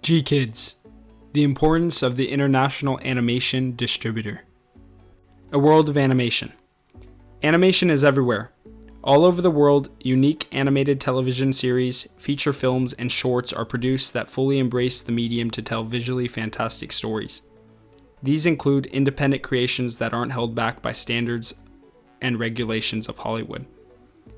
GKIDS, the importance of the International Animation Distributor. A world of animation. Animation is everywhere. All over the world, unique animated television series, feature films, and shorts are produced that fully embrace the medium to tell visually fantastic stories. These include independent creations that aren't held back by standards and regulations of Hollywood.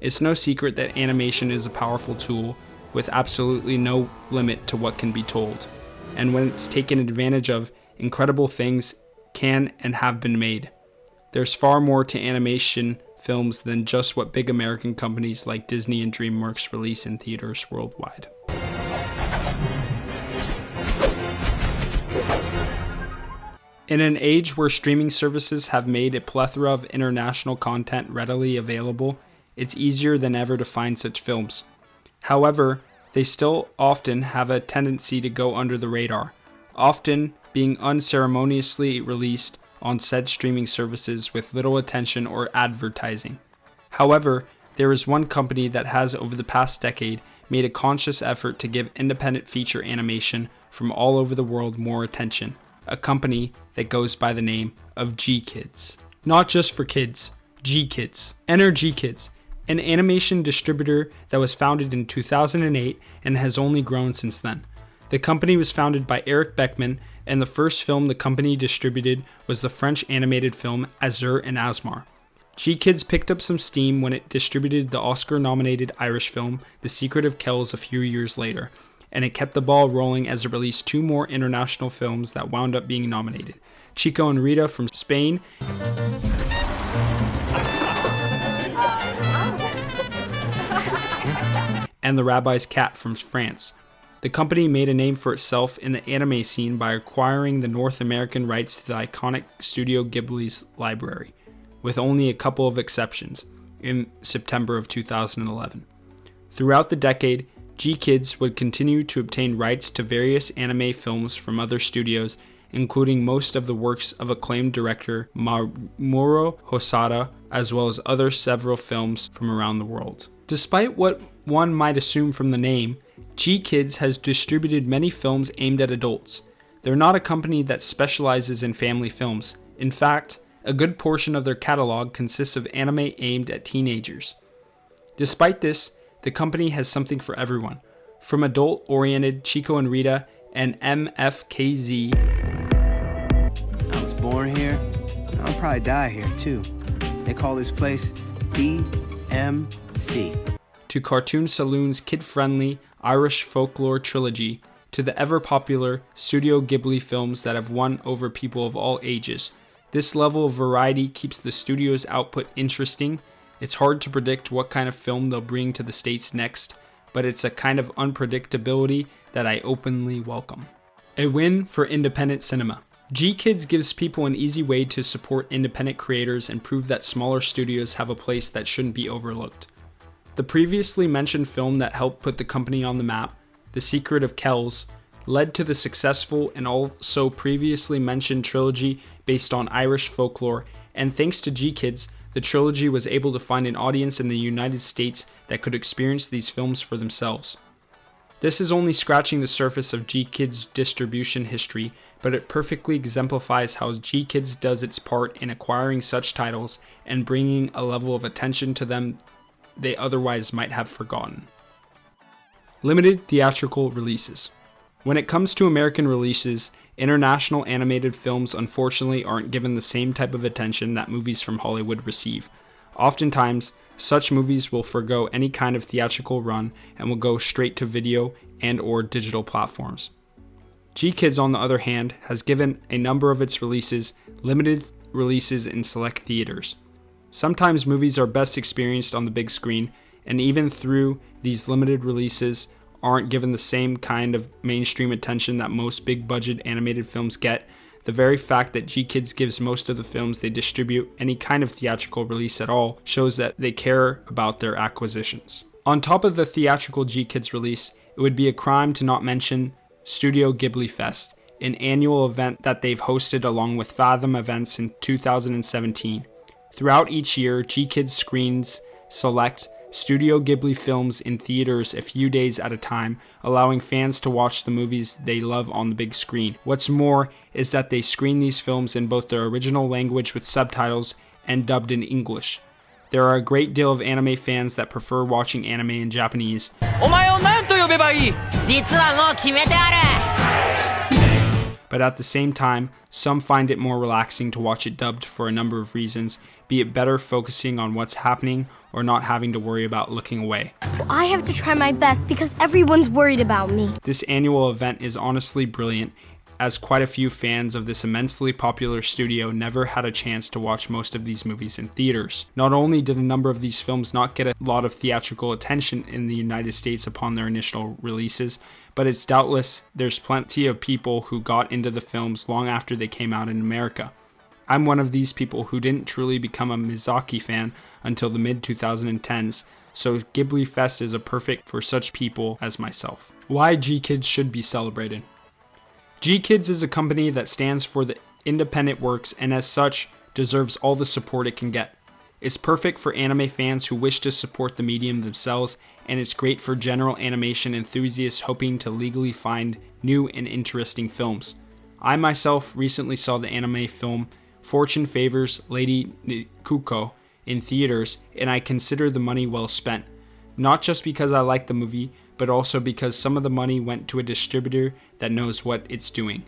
It's no secret that animation is a powerful tool with absolutely no limit to what can be told. And when it's taken advantage of, incredible things can and have been made. There's far more to animation films than just what big American companies like Disney and DreamWorks release in theaters worldwide. In an age where streaming services have made a plethora of international content readily available, it's easier than ever to find such films. However, they still often have a tendency to go under the radar, often being unceremoniously released on said streaming services with little attention or advertising. However, there is one company that has over the past decade made a conscious effort to give independent feature animation from all over the world more attention, a company that goes by the name of GKIDS. Not just for kids, GKIDS. Enter GKIDS, an animation distributor that was founded in 2008 and has only grown since then. The company was founded by Eric Beckman, and the first film the company distributed was the French animated film Azur and Asmar. GKIDS picked up some steam when it distributed the Oscar-nominated Irish film The Secret of Kells a few years later, and it kept the ball rolling as it released two more international films that wound up being nominated, Chico and Rita from Spain and The Rabbi's Cat from France. The company made a name for itself in the anime scene by acquiring the North American rights to the iconic Studio Ghibli's library, with only a couple of exceptions, in September of 2011. Throughout the decade, GKIDS would continue to obtain rights to various anime films from other studios, including most of the works of acclaimed director Mamoru Hosoda, as well as other several films from around the world. Despite what one might assume from the name, GKIDS has distributed many films aimed at adults. They're not a company that specializes in family films. In fact, a good portion of their catalog consists of anime aimed at teenagers. Despite this, the company has something for everyone, from adult-oriented Chico and Rita and MFKZ. I was born here, and I'll probably die here too. They call this place DMC. To Cartoon Saloon's kid-friendly Irish folklore trilogy, to the ever-popular Studio Ghibli films that have won over people of all ages. This level of variety keeps the studio's output interesting. It's hard to predict what kind of film they'll bring to the States next, but it's a kind of unpredictability that I openly welcome. A win for independent cinema. GKIDS gives people an easy way to support independent creators and prove that smaller studios have a place that shouldn't be overlooked. The previously mentioned film that helped put the company on the map, The Secret of Kells, led to the successful and also previously mentioned trilogy based on Irish folklore, and thanks to GKIDS, the trilogy was able to find an audience in the United States that could experience these films for themselves. This is only scratching the surface of GKIDS' distribution history, but it perfectly exemplifies how GKIDS does its part in acquiring such titles and bringing a level of attention to them they otherwise might have forgotten. Limited theatrical releases. When it comes to American releases, international animated films unfortunately aren't given the same type of attention that movies from Hollywood receive. Oftentimes, such movies will forgo any kind of theatrical run and will go straight to video and/or digital platforms. GKIDS, on the other hand, has given a number of its releases limited releases in select theaters. Sometimes movies are best experienced on the big screen, and even through these limited releases aren't given the same kind of mainstream attention that most big budget animated films get. the very fact that GKIDS gives most of the films they distribute any kind of theatrical release at all shows that they care about their acquisitions. On top of the theatrical GKIDS release, it would be a crime to not mention Studio Ghibli Fest, an annual event that they've hosted along with Fathom events in 2017. Throughout each year, GKIDS screens select Studio Ghibli films in theaters a few days at a time, allowing fans to watch the movies they love on the big screen. What's more is that they screen these films in both their original language with subtitles and dubbed in English. There are a great deal of anime fans that prefer watching anime in Japanese. お前を何と呼べばいい? 実はもう決めてある! But at the same time, some find it more relaxing to watch it dubbed for a number of reasons, be it better focusing on what's happening or not having to worry about looking away. Well, I have to try my best because everyone's worried about me. This annual event is honestly brilliant, as quite a few fans of this immensely popular studio never had a chance to watch most of these movies in theaters. Not only did a number of these films not get a lot of theatrical attention in the United States upon their initial releases, but it's doubtless there's plenty of people who got into the films long after they came out in America. I'm one of these people who didn't truly become a Miyazaki fan until the mid-2010s, so Ghibli Fest is a perfect for such people as myself. Why GKIDS should be celebrated. GKIDS is a company that stands for the independent works and as such deserves all the support it can get. It's perfect for anime fans who wish to support the medium themselves, and it's great for general animation enthusiasts hoping to legally find new and interesting films. I myself recently saw the anime film Fortune Favors Lady Nikuko in theaters, and I consider the money well spent. Not just because I like the movie, but also because some of the money went to a distributor that knows what it's doing.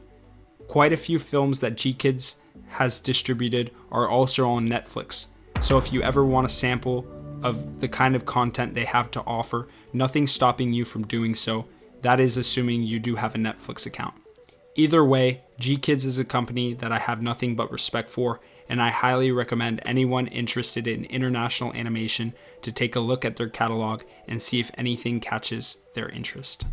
Quite a few films that GKIDS has distributed are also on Netflix, so if you ever want a sample of the kind of content they have to offer, nothing's stopping you from doing so. That is assuming you do have a Netflix account. Either way, GKIDS is a company that I have nothing but respect for, and I highly recommend anyone interested in international animation to take a look at their catalog and see if anything catches their interest.